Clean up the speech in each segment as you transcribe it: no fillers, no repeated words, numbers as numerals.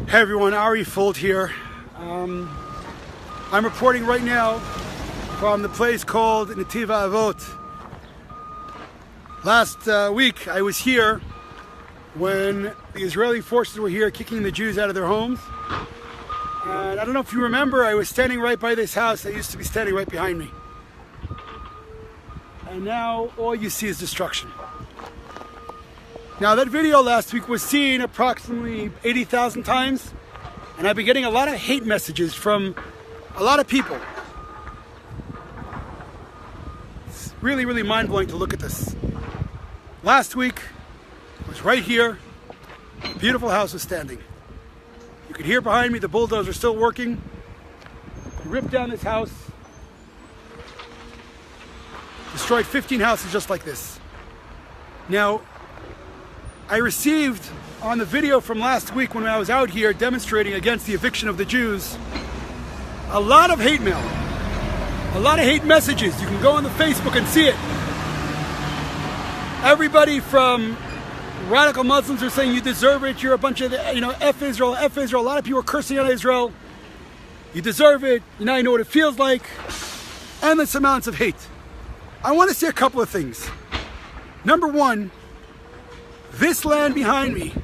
Hey everyone, Ari Fuld here. I'm reporting right now from the place called Netiv HaAvot. Last week I was here when the Israeli forces were here kicking the Jews out of their homes. And I don't know if you remember, I was standing right by this house that used to be standing right behind me. And now all you see is destruction. Now that video last week was seen approximately 80,000 times, and I've been getting a lot of hate messages from a lot of people. It's really, really mind-blowing to look at this. Last week, I was right here, the beautiful house was standing. You could hear behind me the bulldozers still working. They ripped down this house, destroyed 15 houses just like this. Now, I received on the video from last week when I was out here demonstrating against the eviction of the Jews, a lot of hate mail, a lot of hate messages. You can go on the Facebook and see it. Everybody from radical Muslims are saying you deserve it, you're a bunch of, F Israel, F Israel. A lot of people are cursing on Israel. You deserve it, now you know what it feels like. Endless amounts of hate. I want to say a couple of things. Number one, this land behind me,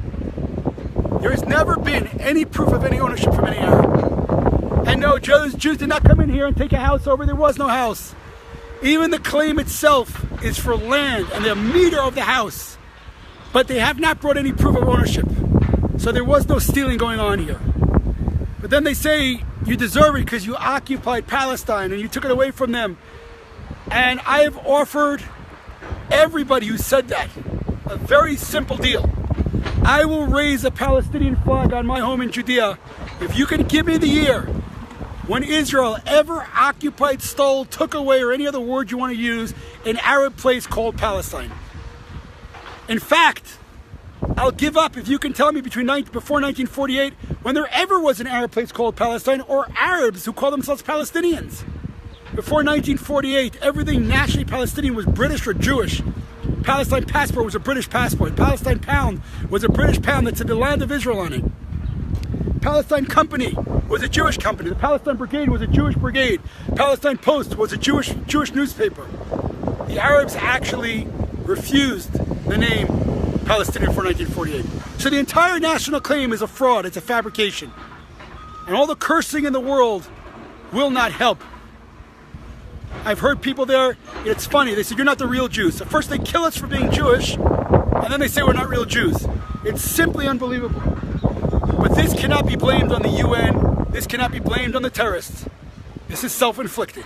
there has never been any proof of any ownership from any Arab. And no, Jews did not come in here and take a house over. There was no house. Even the claim itself is for land and the meter of the house. But they have not brought any proof of ownership. So there was no stealing going on here. But then they say you deserve it because you occupied Palestine and you took it away from them. And I have offered everybody who said that a very simple deal. I will raise a Palestinian flag on my home in Judea if you can give me the year when Israel ever occupied, stole, took away, or any other word you want to use, an Arab place called Palestine. In fact, I'll give up if you can tell me before 1948 when there ever was an Arab place called Palestine or Arabs who call themselves Palestinians. Before 1948, everything nationally Palestinian was British or Jewish. Palestine passport was a British passport. Palestine pound was a British pound that said the land of Israel on it. Palestine company was a Jewish company. The Palestine brigade was a Jewish brigade. Palestine Post was a Jewish newspaper. The Arabs actually refused the name Palestinian for 1948. So the entire national claim is a fraud. It's a fabrication. And all the cursing in the world will not help. I've heard people there, it's funny, they said, you're not the real Jews. So first they kill us for being Jewish, and then they say we're not real Jews. It's simply unbelievable. But this cannot be blamed on the UN. This cannot be blamed on the terrorists. This is self-inflicted.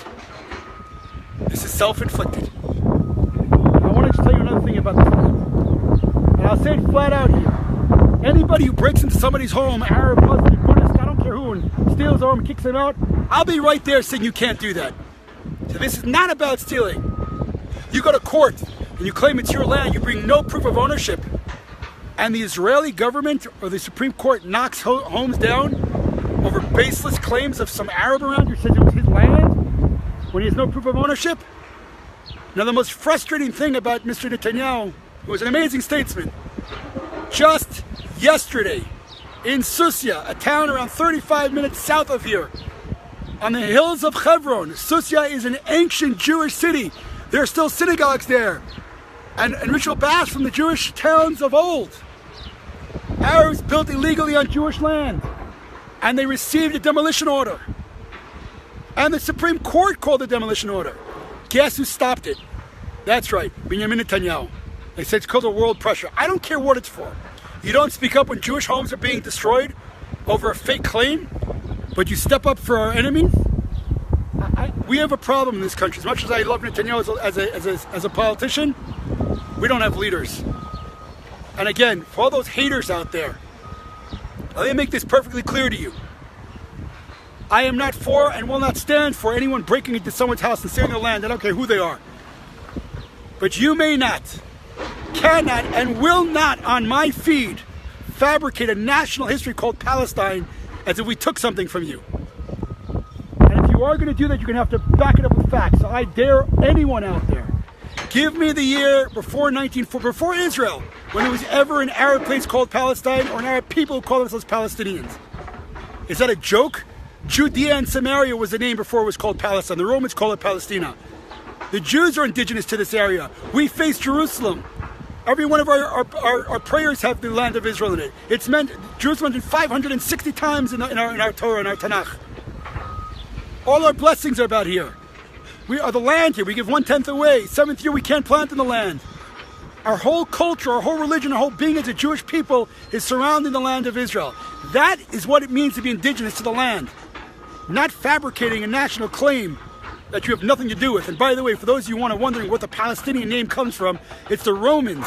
This is self-inflicted. I want to tell you another thing about this. And I'll say it flat out here. Anybody who breaks into somebody's home, Arab, Muslim, Buddhist, I don't care who, and steals their home and kicks them out, I'll be right there saying you can't do that. So this is not about stealing. You go to court and you claim it's your land, you bring no proof of ownership, and the Israeli government or the Supreme Court knocks homes down over baseless claims of some Arab around who says it was his land when he has no proof of ownership. Now the most frustrating thing about Mr. Netanyahu, who was an amazing statesman, just yesterday in Susia, a town around 35 minutes south of here, on the hills of Hebron. Susia is an ancient Jewish city. There are still synagogues there and ritual baths from the Jewish towns of old. Arabs built illegally on Jewish land, and they received a demolition order. And the Supreme Court called the demolition order. Guess who stopped it? That's right, Benjamin Netanyahu. They said it's called a world pressure. I don't care what it's for. You don't speak up when Jewish homes are being destroyed over a fake claim, but you step up for our enemies. We have a problem in this country. As much as I love Netanyahu as a politician, we don't have leaders. And again, for all those haters out there, let me make this perfectly clear to you. I am not for and will not stand for anyone breaking into someone's house and stealing their land. I don't care who they are. But you may not, cannot, and will not on my feed fabricate a national history called Palestine as if we took something from you. And if you are going to do that, you're going to have to back it up with facts. So I dare anyone out there, give me the year before Israel, when there was ever an Arab place called Palestine or an Arab people who call themselves Palestinians. Is that a joke? Judea and Samaria was the name before it was called Palestine. The Romans call it Palestina. The Jews are indigenous to this area. We face Jerusalem. Every one of our prayers have the land of Israel in it. It's meant, Jerusalem mentioned 560 times in our Torah, in our Tanakh. All our blessings are about here. We are the land here. We give 1/10 away. 7th year we can't plant in the land. Our whole culture, our whole religion, our whole being as a Jewish people is surrounding the land of Israel. That is what it means to be indigenous to the land. Not fabricating a national claim that you have nothing to do with. And by the way, for those of you wondering what the Palestinian name comes from, it's the Romans.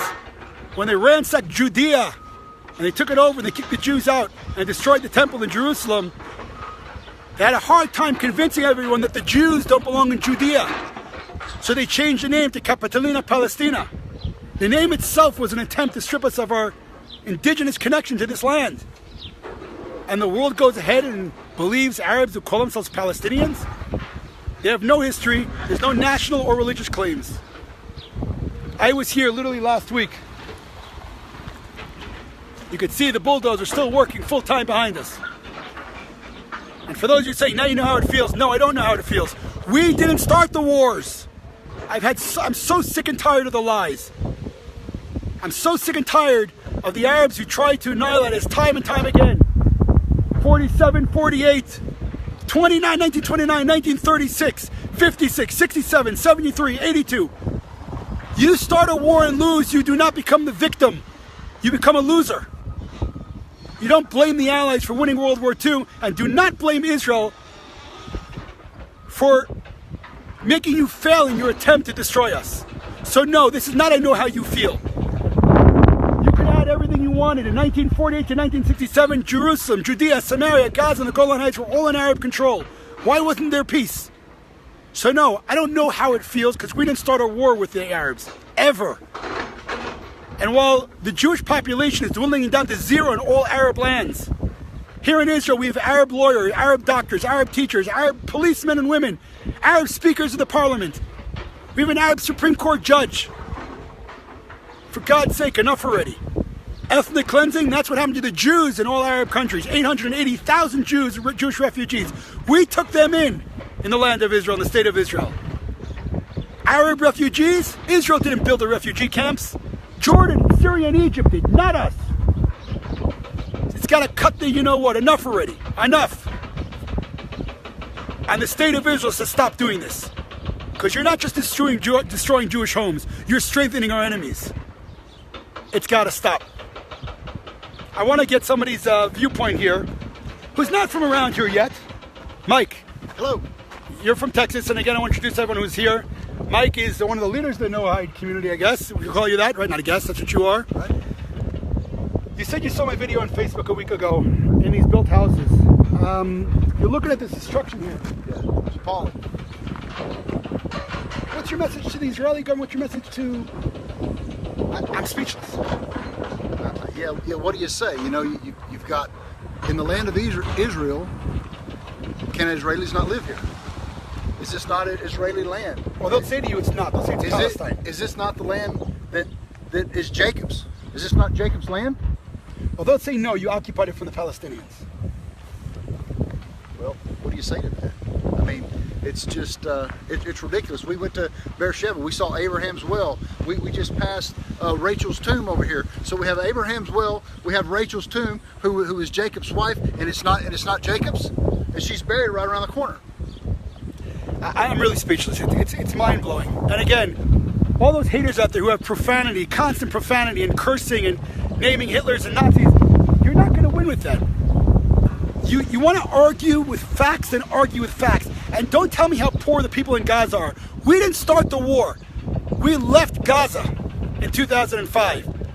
When they ransacked Judea and they took it over and they kicked the Jews out and destroyed the temple in Jerusalem, they had a hard time convincing everyone that the Jews don't belong in Judea. So they changed the name to Capitolina Palestina. The name itself was an attempt to strip us of our indigenous connection to this land. And the world goes ahead and believes Arabs who call themselves Palestinians. They have no history. There's no national or religious claims. I was here literally last week. You could see the bulldozer still working full time behind us. And for those of you saying, now you know how it feels. No, I don't know how it feels. We didn't start the wars. I'm so sick and tired of the lies. I'm so sick and tired of the Arabs who try to annihilate us time and time again. 47, 48, 29, 1929, 1936, 56, 67, 73, 82. You start a war and lose, you do not become the victim. You become a loser. You don't blame the Allies for winning World War II, and do not blame Israel for making you fail in your attempt to destroy us. So no, this is not I know how you feel. You could add everything you wanted. In 1948 to 1967, Jerusalem, Judea, Samaria, Gaza, and the Golan Heights were all in Arab control. Why wasn't there peace? So no, I don't know how it feels because we didn't start a war with the Arabs, ever. And while the Jewish population is dwindling down to zero in all Arab lands, here in Israel we have Arab lawyers, Arab doctors, Arab teachers, Arab policemen and women, Arab speakers of the parliament. We have an Arab Supreme Court judge. For God's sake, enough already. Ethnic cleansing, that's what happened to the Jews in all Arab countries. 880,000 Jews, Jewish refugees. We took them in the land of Israel, in the state of Israel. Arab refugees, Israel didn't build the refugee camps. Jordan, Syria, and Egypt did, not us. It's got to cut the you-know-what. Enough already. Enough. And the state of Israel says stop doing this. Because you're not just destroying Jewish homes. You're strengthening our enemies. It's got to stop. I want to get somebody's viewpoint here who's not from around here yet. Mike. Hello. You're from Texas, and again, I want to introduce everyone who's here. Mike is one of the leaders of the Noahide community, I guess. We can call you that, right? Not a guess, that's what you are. Right. You said you saw my video on Facebook a week ago in these built houses. You're looking at this destruction here. Yeah, it's appalling. What's your message to the Israeli government? What's your message to... I'm speechless. Yeah, what do you say? You know, you've got, in the land of Israel, can Israelis not live here? Is this not an Israeli land? Well, they'll say to you it's not. They'll say it's Palestine. Is this not the land that is Jacob's? Is this not Jacob's land? Well, they'll say no, you occupied it from the Palestinians. Well, what do you say to that? I mean, it's just, it's ridiculous. We went to Beersheba. We saw Abraham's well. We just passed Rachel's tomb over here. So we have Abraham's well. We have Rachel's tomb, who is Jacob's wife, and it's not Jacob's, and she's buried right around the corner. I'm really speechless. It's mind-blowing. And again, all those haters out there who have profanity, constant profanity and cursing and naming Hitlers and Nazis, you're not going to win with that. You want to argue with facts, then argue with facts. And don't tell me how poor the people in Gaza are. We didn't start the war. We left Gaza in 2005.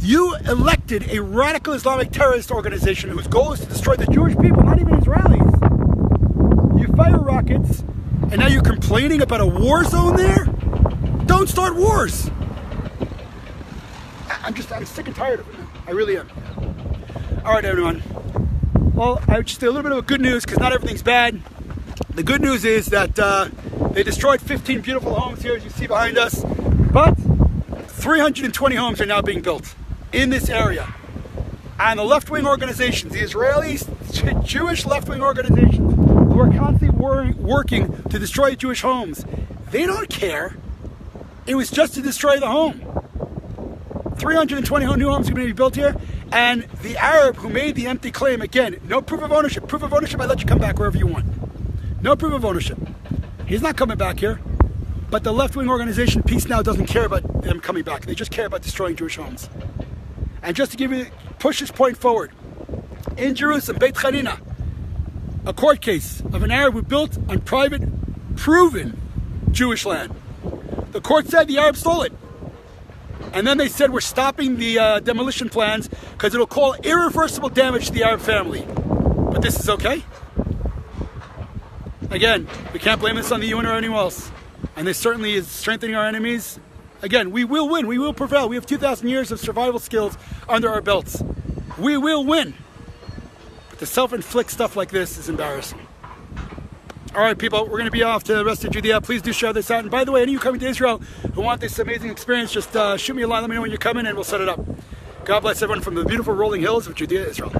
You elected a radical Islamic terrorist organization whose goal is to destroy the Jewish people, not even Israelis. You fire rockets, and now you're complaining about a war zone there? Don't start wars. I'm sick and tired of it now. I really am. All right, everyone. Well, I just did a little bit of good news because not everything's bad. The good news is that they destroyed 15 beautiful homes here, as you see behind us. But 320 homes are now being built in this area. And the left-wing organizations, the Israeli Jewish left-wing organizations, who are constantly working to destroy Jewish homes, they don't care. It was just to destroy the home. 320 new homes are going to be built here. And the Arab who made the empty claim, again, no proof of ownership. Proof of ownership, I let you come back wherever you want. No proof of ownership. He's not coming back here. But the left-wing organization, Peace Now, doesn't care about them coming back. They just care about destroying Jewish homes. And just to give you, push this point forward, in Jerusalem, Beit Hanina, a court case of an Arab who built on private, proven Jewish land. The court said the Arab stole it. And then they said we're stopping the demolition plans because it'll cause irreversible damage to the Arab family. But this is okay? Again, we can't blame this on the UN or anyone else. And this certainly is strengthening our enemies. Again, we will win. We will prevail. We have 2,000 years of survival skills under our belts. We will win. But to self-inflict stuff like this is embarrassing. All right, people, we're going to be off to the rest of Judea. Please do share this out. And by the way, any of you coming to Israel who want this amazing experience, just shoot me a line. Let me know when you're coming, and we'll set it up. God bless everyone from the beautiful rolling hills of Judea, Israel.